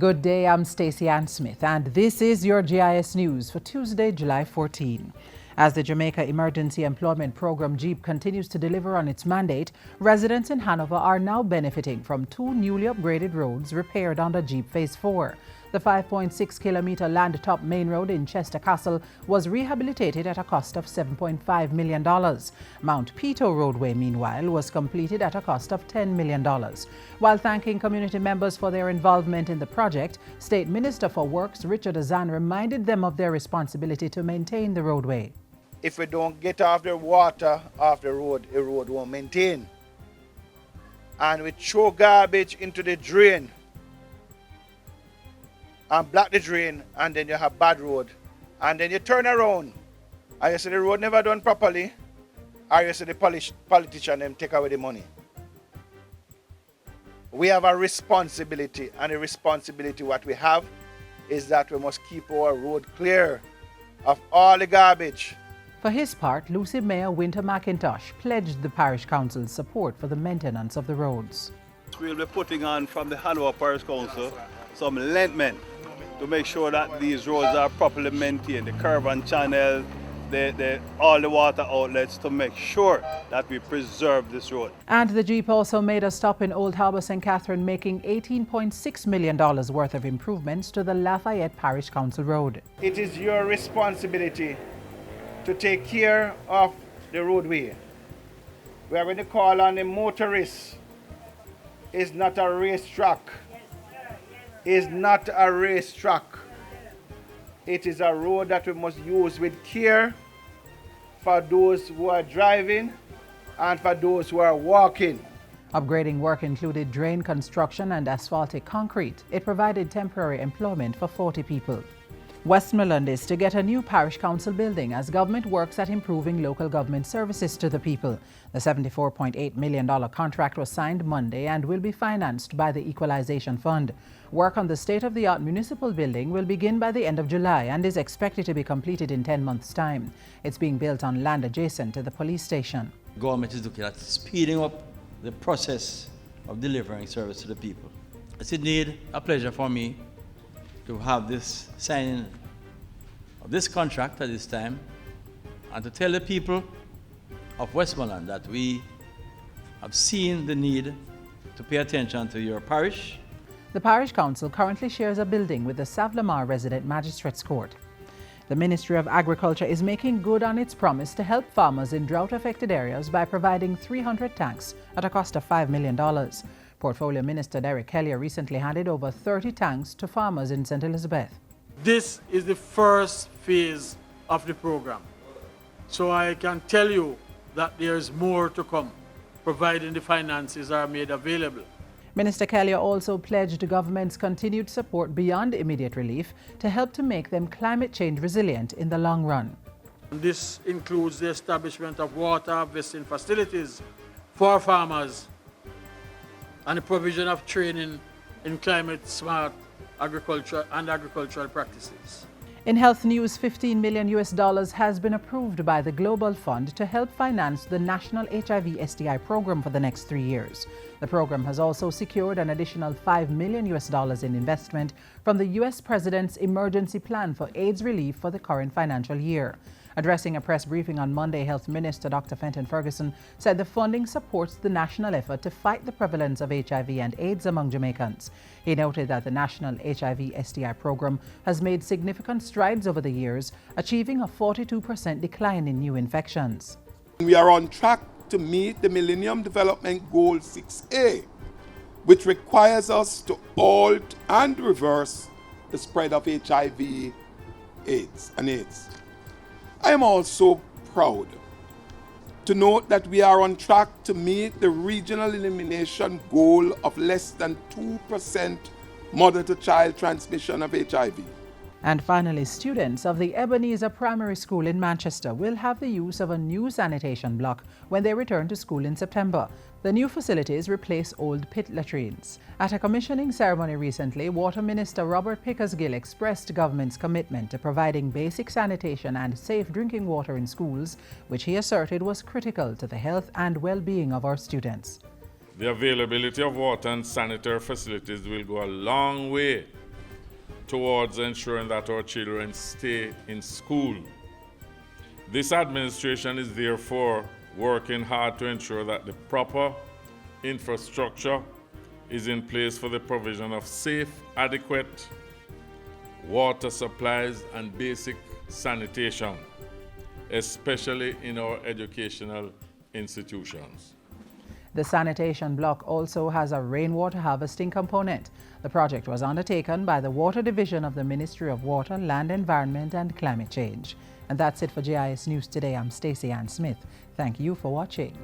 Good day, I'm Stacey Ann Smith, and this is your JIS News for Tuesday, July 14. As the Jamaica Emergency Employment Program JEEP continues to deliver on its mandate, residents in Hanover are now benefiting from two newly upgraded roads repaired under JEEP Phase 4. The 5.6-kilometer land-top main road in Chester Castle was rehabilitated at a cost of $7.5 million. Mount Peto Roadway, meanwhile, was completed at a cost of $10 million. While thanking community members for their involvement in the project, State Minister for Works Richard Azan reminded them of their responsibility to maintain the roadway. If we don't get off the water off the road won't maintain. And we throw garbage into the drain and block the drain, and then you have bad road. And then you turn around and you see the road never done properly, or you see the politician them take away the money. We have a responsibility, and the responsibility what we have is that we must keep our road clear of all the garbage. For his part, Lucy Mayor Winter McIntosh pledged the Parish Council's support for the maintenance of the roads. We'll be putting on from the Hanover Parish Council some lentmen to make sure that these roads are properly maintained, the curb and channel, all the water outlets, to make sure that we preserve this road. And the JEEP also made a stop in Old Harbour St. Catherine, making $18.6 million worth of improvements to the Lafayette Parish Council Road. It is your responsibility to take care of the roadway. We are going to call on the motorists. It's not a racetrack. It's not a racetrack. It is a road that we must use with care for those who are driving and for those who are walking. Upgrading work included drain construction and asphaltic concrete. It provided temporary employment for 40 people. Westmoreland is to get a new parish council building as government works at improving local government services to the people. The $74.8 million contract was signed Monday and will be financed by the Equalization Fund. Work on the state-of-the-art municipal building will begin by the end of July and is expected to be completed in 10 months' time. It's being built on land adjacent to the police station. The government is looking at speeding up the process of delivering service to the people. It's indeed a pleasure for me to have this signing of this contract at this time and to tell the people of Westmoreland that we have seen the need to pay attention to your parish. The Parish Council currently shares a building with the Savlamar Resident Magistrates Court. The Ministry of Agriculture is making good on its promise to help farmers in drought-affected areas by providing 300 tanks at a cost of $5 million. Portfolio Minister Derek Kelly recently handed over 30 tanks to farmers in St. Elizabeth. This is the first phase of the program. So I can tell you that there is more to come, providing the finances are made available. Minister Kelly also pledged government's continued support beyond immediate relief to help to make them climate change resilient in the long run. This includes the establishment of water harvesting facilities for farmers and the provision of training in climate-smart agriculture and agricultural practices. In health news, $15 million has been approved by the Global Fund to help finance the National HIV/STI program for the next 3 years. The program has also secured an additional $5 million in investment from the U.S. President's Emergency Plan for AIDS Relief for the current financial year. Addressing a press briefing on Monday, Health Minister Dr. Fenton Ferguson said the funding supports the national effort to fight the prevalence of HIV and AIDS among Jamaicans. He noted that the National HIV/STI program has made significant strides over the years, achieving a 42% decline in new infections. We are on track to meet the Millennium Development Goal 6A, which requires us to halt and reverse the spread of HIV, AIDS. I am also proud to note that we are on track to meet the regional elimination goal of less than 2% mother-to-child transmission of HIV. And finally, students of the Ebenezer Primary School in Manchester will have the use of a new sanitation block when they return to school in September. The new facilities replace old pit latrines. At a commissioning ceremony recently, Water Minister Robert Pickersgill expressed government's commitment to providing basic sanitation and safe drinking water in schools, which he asserted was critical to the health and well-being of our students. The availability of water and sanitary facilities will go a long way towards ensuring that our children stay in school. This administration is therefore working hard to ensure that the proper infrastructure is in place for the provision of safe, adequate water supplies and basic sanitation, especially in our educational institutions. The sanitation block also has a rainwater harvesting component. The project was undertaken by the Water Division of the Ministry of Water, Land Environment and Climate Change. And that's it for JIS News Today. I'm Stacey Ann Smith. Thank you for watching.